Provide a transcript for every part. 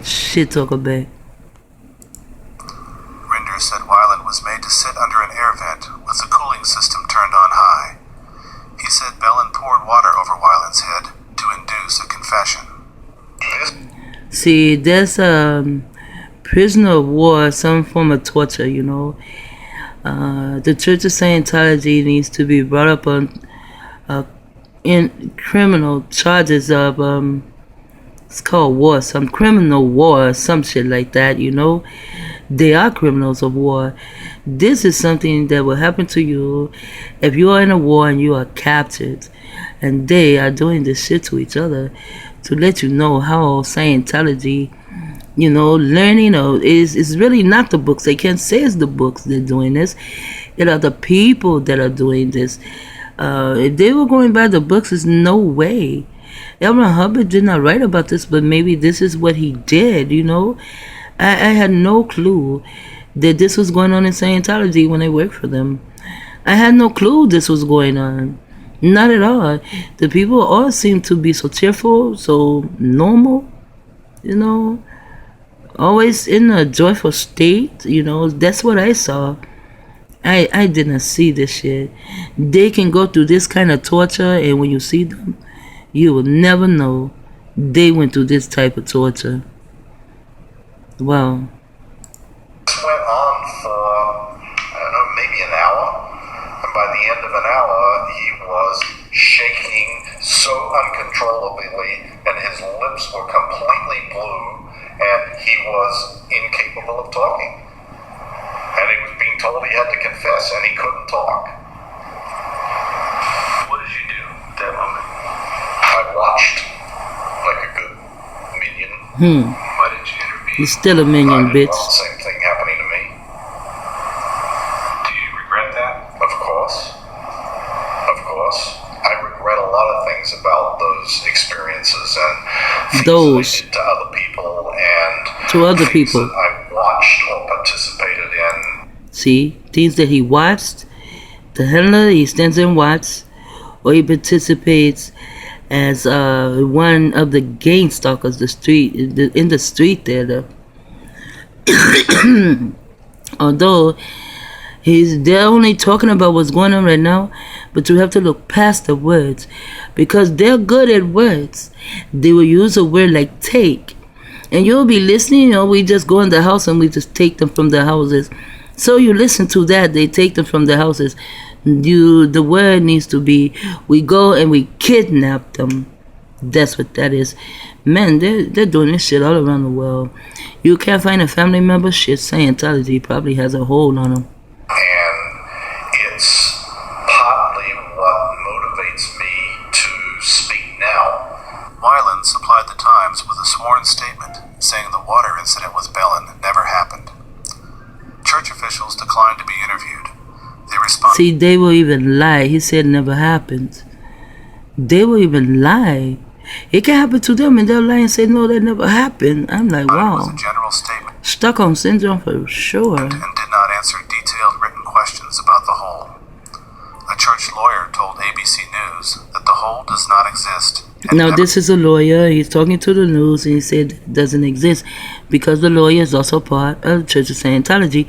Shit talker back. Rinder said Weiland was made to sit under an air vent with the cooling system turned on high. He said Bellin poured water over Weiland's head to induce a confession. See, that's prisoner of war, some form of torture, you know. The Church of Scientology needs to be brought up on in criminal charges of it's called war, some criminal war, some shit like that, you know. They are criminals of war. This is something that will happen to you if you are in a war and you are captured, and they are doing this shit to each other to let you know how Scientology, you know, learning is really not the books. They can't say it's the books they're doing this. It are the people that are doing this. If they were going by the books, there's no way. L. Ron Hubbard did not write about this, but maybe this is what he did, you know. I had no clue that this was going on in Scientology when I worked for them. I had no clue this was going on. Not at all. The people all seem to be so cheerful, so normal, you know. Always in a joyful state, you know. That's what I saw. I didn't see this shit. They can go through this kind of torture, and when you see them, you will never know they went through this type of torture. Wow. This went on for, I don't know, maybe an hour. And by the end of an hour, he was shaking so uncontrollably, and his lips were completely blue, and he was incapable of talking. And he was being told he had to confess, and he couldn't talk. What did you do at that moment? I watched like a good minion. Why did you intervene? You're still a minion, I didn't bitch. want the same thing happening to me. Do you regret that? Of course. Of course. I regret a lot of things about those experiences and things Those. that I did to other people and To other things people. that I watched or participated in. See, things that he watched, the handler, he stands and watches, or he participates as one of the gang stalkers, in the street there. Although they're only talking about what's going on right now, but you have to look past the words, because they're good at words. They will use a word like take, and you'll be listening. You know, we just go in the house and we just take them from the houses. So you listen to that. They take them from the houses. The word needs to be, we go and we kidnap them. That's what that is. Man, they're doing this shit all around the world. You can't find a family member. Shit, Scientology probably has a hold on them. And it's partly what motivates me to speak now. Weiland supplied the Times with a sworn statement saying the water incident with Bellin never happened. Church officials declined to be interviewed. They responded. See, they will even lie. He said it never happened. They will even lie. It can happen to them, and they'll lie and say, no, that never happened. I'm like, It was wow. a general statement Stockholm Syndrome for sure. and did not answer detailed written questions about the hole. A church lawyer told ABC News that the hole does not exist. and Now, never- this is a lawyer. He's talking to the news, and he said it doesn't exist because the lawyer is also part of the Church of Scientology.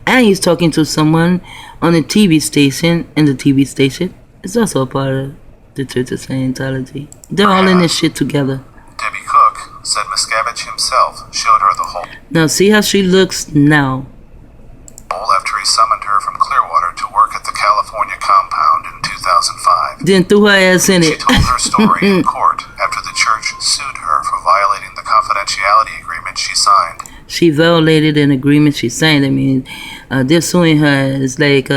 And he's talking to someone on a TV station, and the TV station is also a part of the Church of Scientology. They're all in this shit together. Debbie Cook said Miscavige himself showed her the hole Now, see how she looks now. after he summoned her from Clearwater to work at the California compound in 2005. Then threw her ass in She it. told her story in court after the church sued her for violating the confidentiality agreement she signed. She violated an agreement she signed. I mean, they're suing her. It's like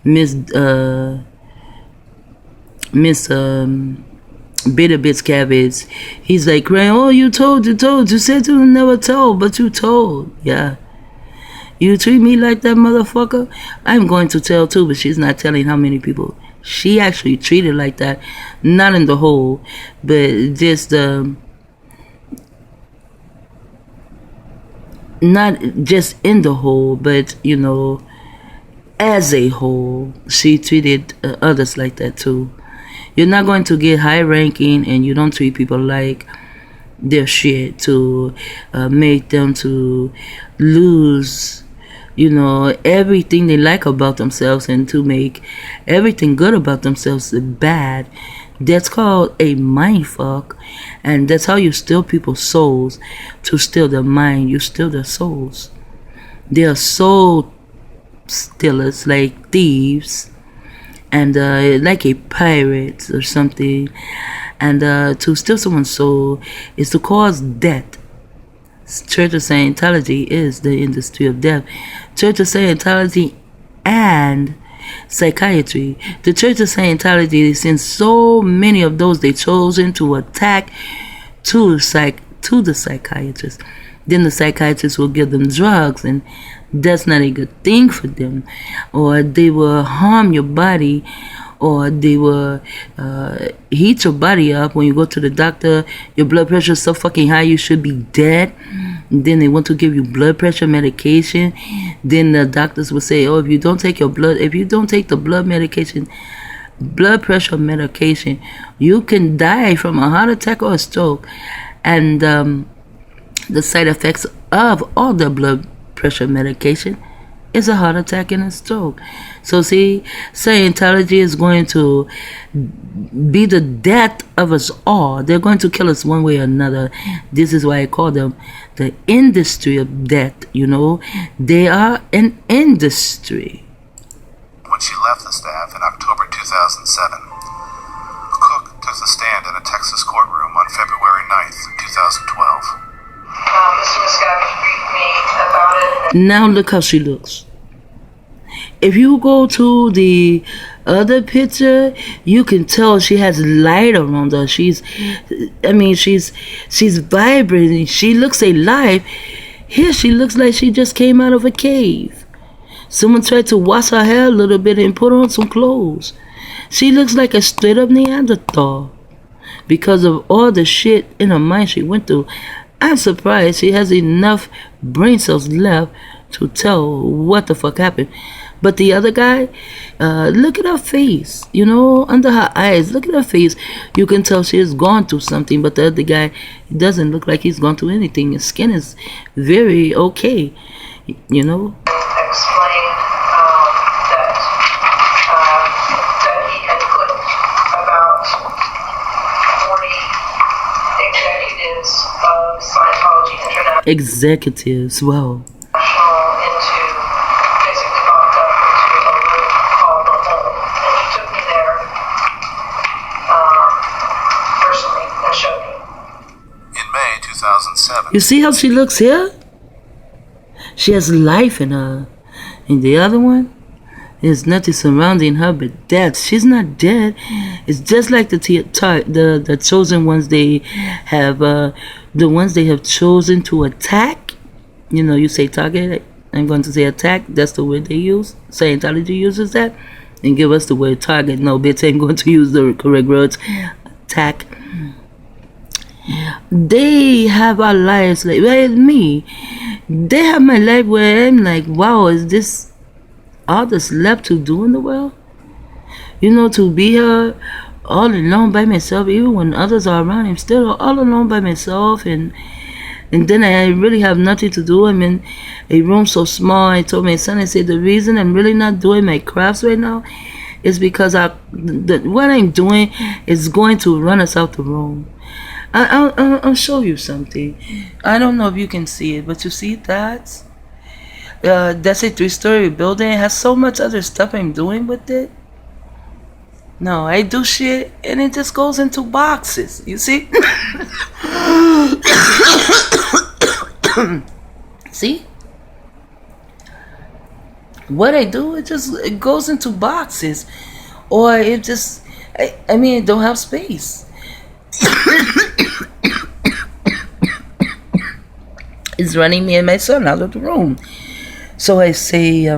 Miss Bitter Bits Cabbage. He's like crying, oh, you told. You said you never told, but you told. Yeah. You treat me like that, motherfucker. I'm going to tell too, but she's not telling how many people she actually treated like that. Not in the whole, but just not just in the whole, but you know, as a whole, she treated others like that too. You're not going to get high ranking and you don't treat people like their shit, to make them to lose, you know, everything they like about themselves, and to make everything good about themselves bad. That's called a mind fuck, and that's how you steal people's souls. To steal their mind, you steal their souls. They are soul stealers, like thieves, and like a pirate or something. And to steal someone's soul is to cause death. Church of Scientology is the industry of death. Church of Scientology and psychiatry. The Church of Scientology, since so many of those they chosen to attack to the psychiatrist, then the psychiatrist will give them drugs, and that's not a good thing for them. Or they will harm your body, or they will heat your body up. When you go to the doctor, your blood pressure is so fucking high you should be dead. And then they want to give you blood pressure medication. Then the doctors will say, oh, if you don't take the blood pressure medication, you can die from a heart attack or a stroke. And the side effects of all the blood pressure medication is a heart attack and a stroke. So see, Scientology is going to be the death of us all. They're going to kill us one way or another. This is why I call them the industry of death, you know. They are an industry. When she left the staff in October 2007, Cook took the stand in a Texas courtroom on February 9th, 2012. Mr. Miscavige briefed me about it. Now look how she looks. If you go to the other picture, you can tell she has light around her. She's vibrant. She looks alive. Here she looks like she just came out of a cave. Someone tried to wash her hair a little bit and put on some clothes. She looks like a straight up Neanderthal because of all the shit in her mind she went through. I'm surprised she has enough brain cells left to tell what the fuck happened. But the other guy, look at her face, you know, under her eyes. Look at her face. You can tell she has gone through something. But the other guy doesn't look like he's gone through anything. His skin is very okay, you know. Explained that he had put about 40 executives of Scientology International Executives, wow. into basically locked up into a room called the Hole. And he took me there personally and showed me. In May 2007, You see how she looks here? She has life in her. And the other one, there's nothing surrounding her but death. She's not dead. It's just like the chosen ones they have, the ones they have chosen to attack. You know, you say target. I'm going to say attack. That's the word they use. Scientology uses that. And give us the word target. No, bitch ain't going to use the correct words. Attack. They have our lives like, well, me. They have my life where I'm like, wow, is this all that's left to do in the world? You know, to be here all alone by myself, even when others are around, I'm still all alone by myself, and then I really have nothing to do. I'm in a room so small. I told my son, I said, the reason I'm really not doing my crafts right now is because what I'm doing is going to run us out the room. I'll show you something. I don't know if you can see it, but you see that? That's a 3-story building. It has so much other stuff I'm doing with it. No, I do shit and it just goes into boxes. You see? See? What I do, it goes into boxes. Or it just, it don't have space. It's running me and my son out of the room. So I say,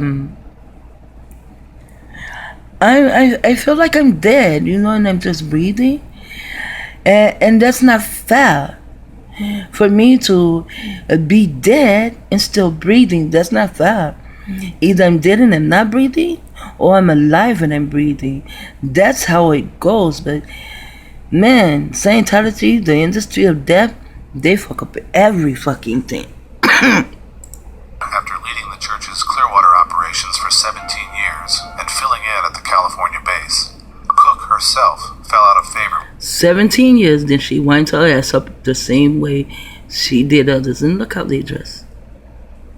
I feel like I'm dead, you know, and I'm just breathing. And that's not fair. For me to be dead and still breathing, that's not fair. Either I'm dead and I'm not breathing, or I'm alive and I'm breathing. That's how it goes. But man, Scientology, the industry of death, They fuck up every fucking thing. After leading the church's Clearwater operations for 17 years and filling in at the California base, Cook herself fell out of favor. 17 years, then she winds her ass up the same way she did others. And look how they dress.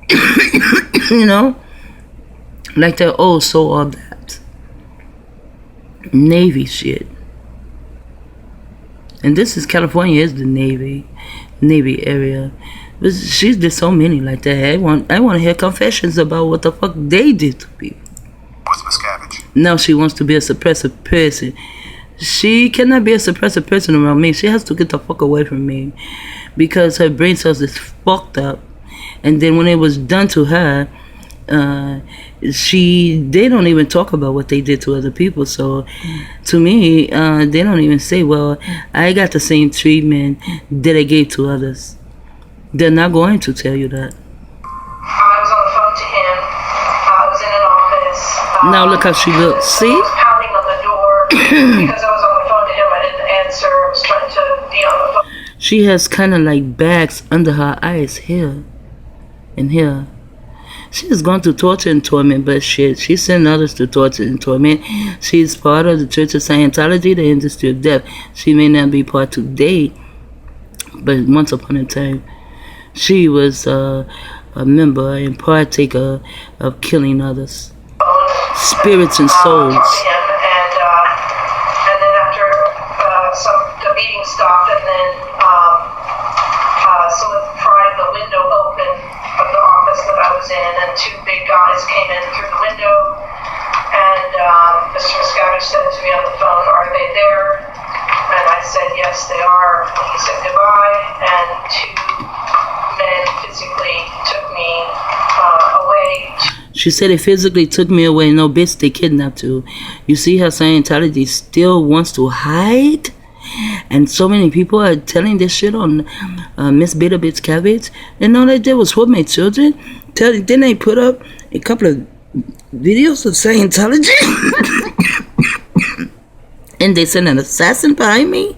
You know? Like they're all so all that. Navy shit. And this is California, is the Navy area. But she did so many like that. I want to hear confessions about what the fuck they did to people. With Miscavige. Now she wants to be a suppressive person. She cannot be a suppressive person around me. She has to get the fuck away from me. Because her brain cells is fucked up. And then when it was done to her, they don't even talk about what they did to other people. So to me, they don't even say, well, I got the same treatment that I gave to others. They're not going to tell you that. I was on the phone to him. I was in an office. Now look how she looks. See? I was pounding on the door because I was on the phone to him. I didn't answer. I was trying to be on the phone. She has kind of like bags under her eyes here and here. She is going to torture and torment, but shit, she sent others to torture and torment. She's part of the Church of Scientology, the industry of death. She may not be part today, but once upon a time, she was a member and partaker of killing others, spirits and souls. And then after the meeting stopped, and then someone pried the window open of the office that I was in, and two big guys came in through the window, and Mr. Miscavige said to me on the phone, "Are they there?" And I said, "Yes, they are." And he said goodbye, and two men physically took me away. She said it physically took me away. No, bitch, they kidnapped you. You see how Scientology still wants to hide? And so many people are telling this shit on Miss Beta Bitch Cabbage. And all they did was whoop my children. Then they put up a couple of videos of Scientology. And they sent an assassin behind me.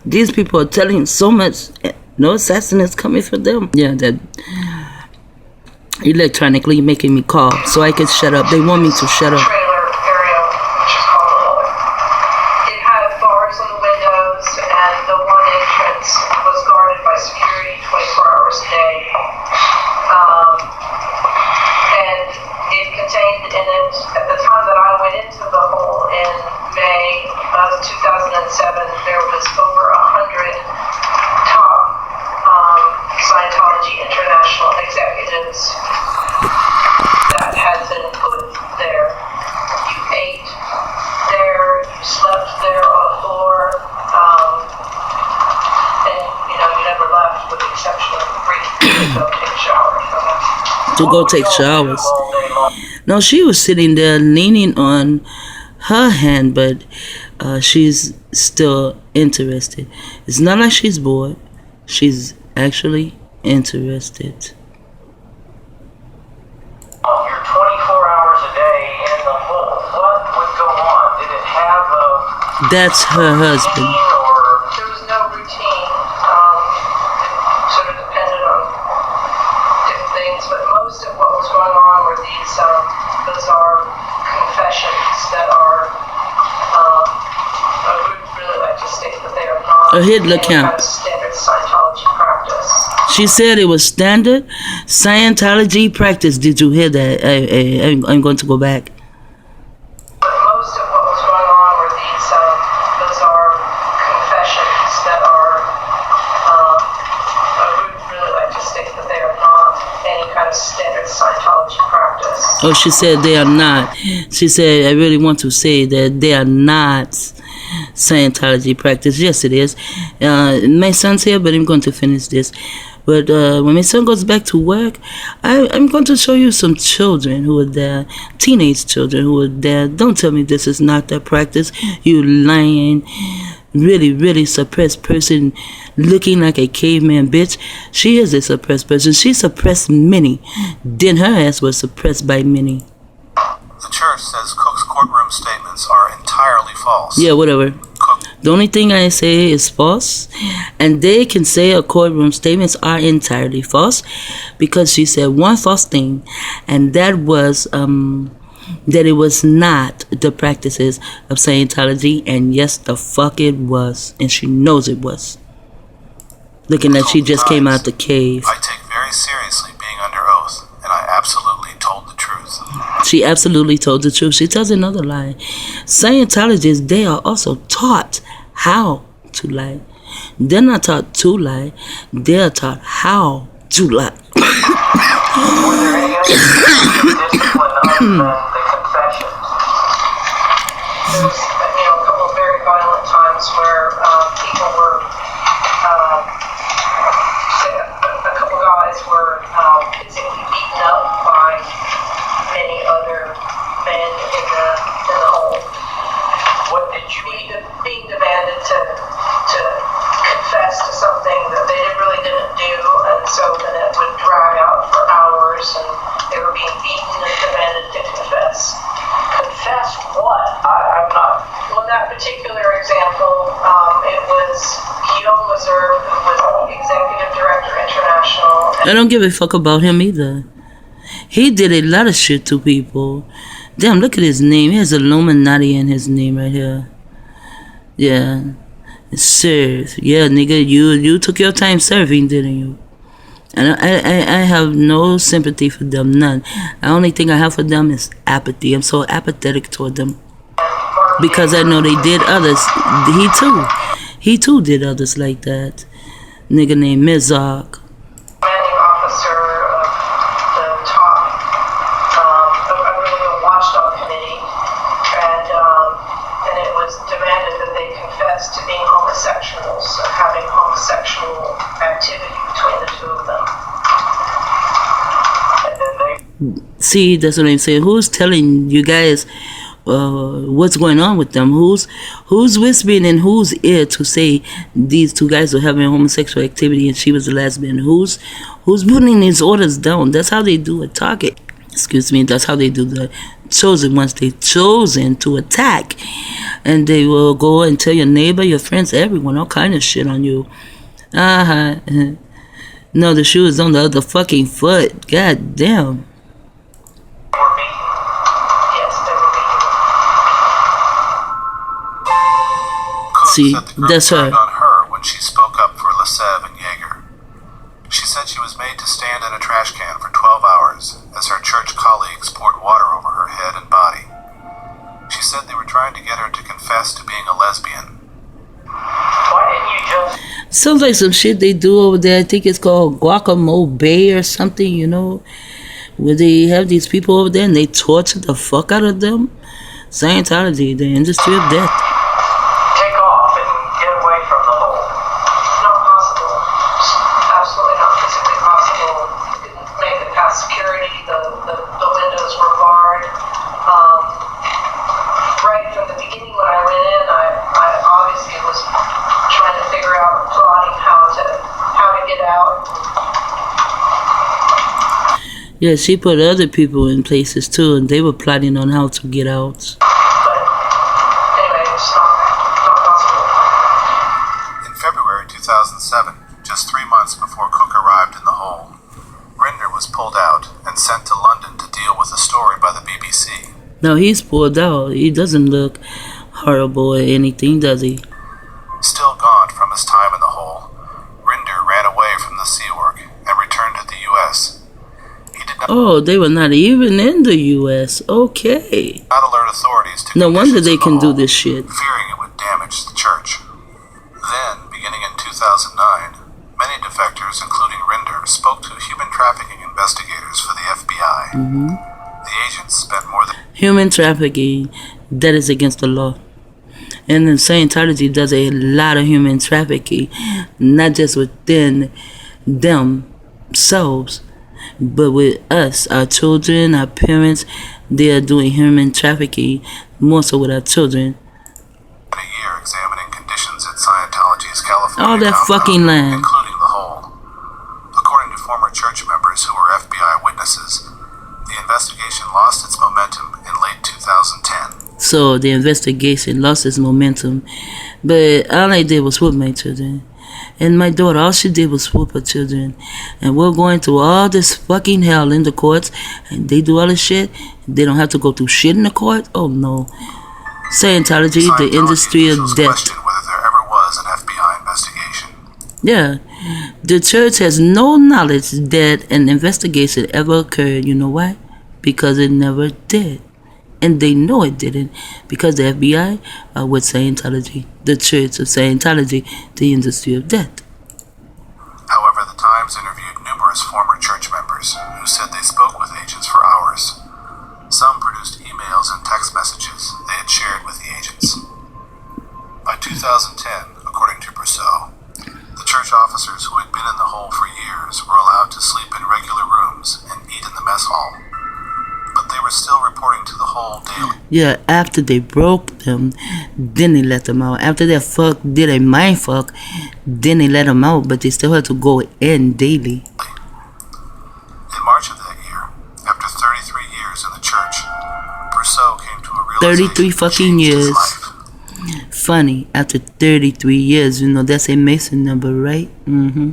These people are telling so much. No assassin is coming for them. Yeah, that electronically making me call so I can shut up. They want me to shut up. Trailer area, which is called the Hole. It had bars on the windows, and the one entrance was guarded by security 24 hours a day. And it contained in it, at the time that I went into the hole in May of 2007, there was over 100 top Scientology international executives that had been put there. You ate there, you slept there on the floor, and you never left with the exception of the break to go take showers. To go take showers. No, she was sitting there leaning on her hand, but she's still interested. It's not like she's bored. She's actually interested. You're 24 hours a day in the hole. What would go on? Did it have a... That's her husband. There was no routine. It sort of depended on different things, but most of what was going on were these bizarre confessions that are, I would really like to state that they are not A hidden account. standard Scientology practice. She said it was standard Scientology practice. Did you hear that? I'm going to go back. But most of what was going on were these bizarre confessions that are, I would really like to state that they are not any kind of standard Scientology practice. Oh, she said they are not. She said, I really want to say that they are not Scientology practice. Yes, it is. My son's here, but I'm going to finish this. But when my son goes back to work, I'm going to show you some children who are there, teenage children who are there. Don't tell me this is not their practice. You lying, really, really suppressed person looking like a caveman bitch. She is a suppressed person. She suppressed many. Then her ass was suppressed by many. The church says Cook's courtroom statements are entirely false. Yeah, whatever. Cook The only thing I say is false, and they can say her courtroom statements are entirely false because she said one false thing, and that was that it was not the practices of Scientology, and yes, the fuck it was, and she knows it was. Looking like she just came out the cave. I take very seriously being under oath, and I absolutely told the truth. She absolutely told the truth. She tells another lie. Scientologists, they are also taught how to lie. They're not taught to lie. They're taught how to lie. Were there any other discipline other than the confessions? There was, a couple of very violent times where people were, say a couple guys were physically beaten up by many other men in the hole. What did you Being demanded to confess to something that they really didn't do, and so then it would drag out for hours, and they were being beaten and demanded to confess. confess what? I'm not. Well, in that particular example, it was Guillaume Reserve, who was Executive Director International. I don't give a fuck about him either. He did a lot of shit to people. Damn, look at his name. He has Illuminati in his name right here. Yeah. Serve. Yeah, nigga, you took your time serving, didn't you? And I have no sympathy for them, none. The only thing I have for them is apathy. I'm so apathetic toward them. Because I know they did others. He too did others like that. Nigga named Mizark. Commanding officer of the top, a watchdog committee, and it was demanded that they confess to being homosexuals, having homosexual activity between the two of them. And then they See, that's what I'm saying. Who's telling you guys what's going on with them? Who's whispering in whose ear to say these two guys were having homosexual activity and she was a lesbian? Who's putting these orders down? That's how they do a target. Excuse me. That's how they do the chosen ones. They've chosen to attack, and they will go and tell your neighbor, your friends, everyone, all kind of shit on you. No, the shoe is on the other fucking foot. God damn. were beaten. Yes, they were beaten. Cook See, said the group that's her. turned on her when she spoke up for Lesev and Yeager. She said she was made to stand in a trash can for 12 hours as her church colleagues poured water over her head and body. She said they were trying to get her to confess to being a lesbian. Why didn't you just Sounds like some shit they do over there. I think it's called Guacamole Bay or something, you know, where they have these people over there and they torture the fuck out of them. Scientology, the industry of death. take off and get away from the hole? Not possible. Absolutely not physically possible. Didn't make it past security. The windows were barred. Right from the beginning when I went in, I obviously was trying to figure out, plotting how to get out. Yeah, she put other people in places too, and they were plotting on how to get out. But anyway, it's not possible. In February 2007, just 3 months before Cook arrived in the hole, Rinder was pulled out and sent to London to deal with a story by the BBC. Now he's pulled out. He doesn't look horrible or anything, does he? Still gaunt from his time in the hole, Rinder ran away from the Sea Org and returned to the U.S. He did Oh, they were not even in the U.S. Okay. not alert authorities to No wonder conditions they in the can do hole, this shit. fearing it would damage the church. Then, beginning in 2009, many defectors, including Rinder, spoke to human trafficking investigators for the FBI. The agents spent more than Human trafficking, that is against the law. And then Scientology does a lot of human trafficking, not just within themselves, but with us, our children, our parents. They are doing human trafficking, more so with our children. a year examining conditions at Scientology's California All that compound, fucking land. including the hole. According to former church members who were FBI witnesses, the investigation lost its momentum in late 2010. So the investigation lost its momentum. But all I did was whoop my children. And my daughter, all she did was whoop her children. And we're going through all this fucking hell in the courts. And they do all this shit. They don't have to go through shit in the court. Oh no. Scientology, the industry of death. Whether there ever was an FBI investigation. Yeah. The church has no knowledge that an investigation ever occurred. You know why? Because it never did. And they know it didn't, because the FBI are with Scientology, the Church of Scientology, the industry of death. However, the Times interviewed numerous former church members who said they spoke with agents for hours. Some produced emails and text messages they had shared with the agents. By 2010, according to Brousseau, the church officers who had been in the hole for years were allowed to sleep in regular rooms and eat in the mess hall. But they were still reporting to the hole daily. Yeah, after they broke them, then they let them out. After they did a mind fuck, then they let them out, but they still had to go in daily. In March of that year, after 33 years in the church, Brousseau came to a realization 33 fucking years. Funny, after 33 years, you know, that's a Mason number, right? Mm-hmm.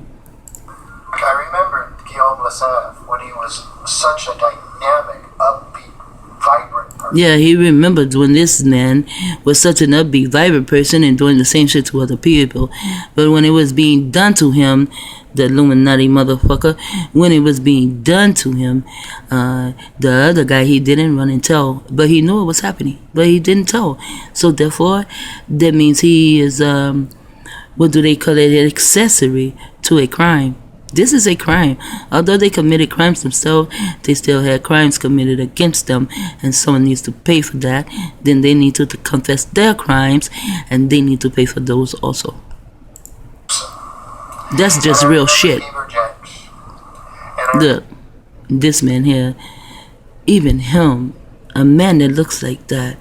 I remember Guillaume Lassalle when he was such a dynamic, upbeat, vibrant person. Yeah, he remembered when this man was such an upbeat, vibrant person and doing the same shit to other people. But when it was being done to him, the Illuminati motherfucker, when it was being done to him, the other guy, he didn't run and tell. But he knew it was happening, but he didn't tell. So therefore, that means he is, what do they call it, an accessory to a crime. This is a crime. Although they committed crimes themselves, they still had crimes committed against them, and someone needs to pay for that. Then they need to confess their crimes, and they need to pay for those also. That's just real shit. Look, this man here, even him, a man that looks like that,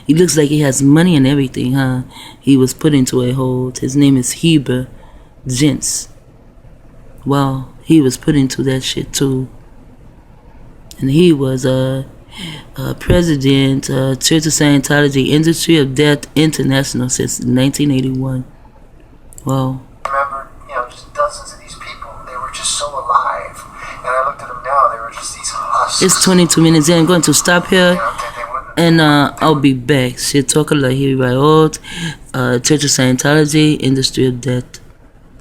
he looks like he has money and everything, huh? He was put into a hold. His name is Heber Gents. Well, he was put into that shit too. And he was a president, Church of Scientology, Industry of Death International since 1981. Wow. I remember, just dozens of these people. They were just so alive. And I looked at them now, they were just these husks. It's 22 minutes in. I'm going to stop here. And I'll be back. Shit, talk a lot here, right? Church of Scientology, Industry of Death.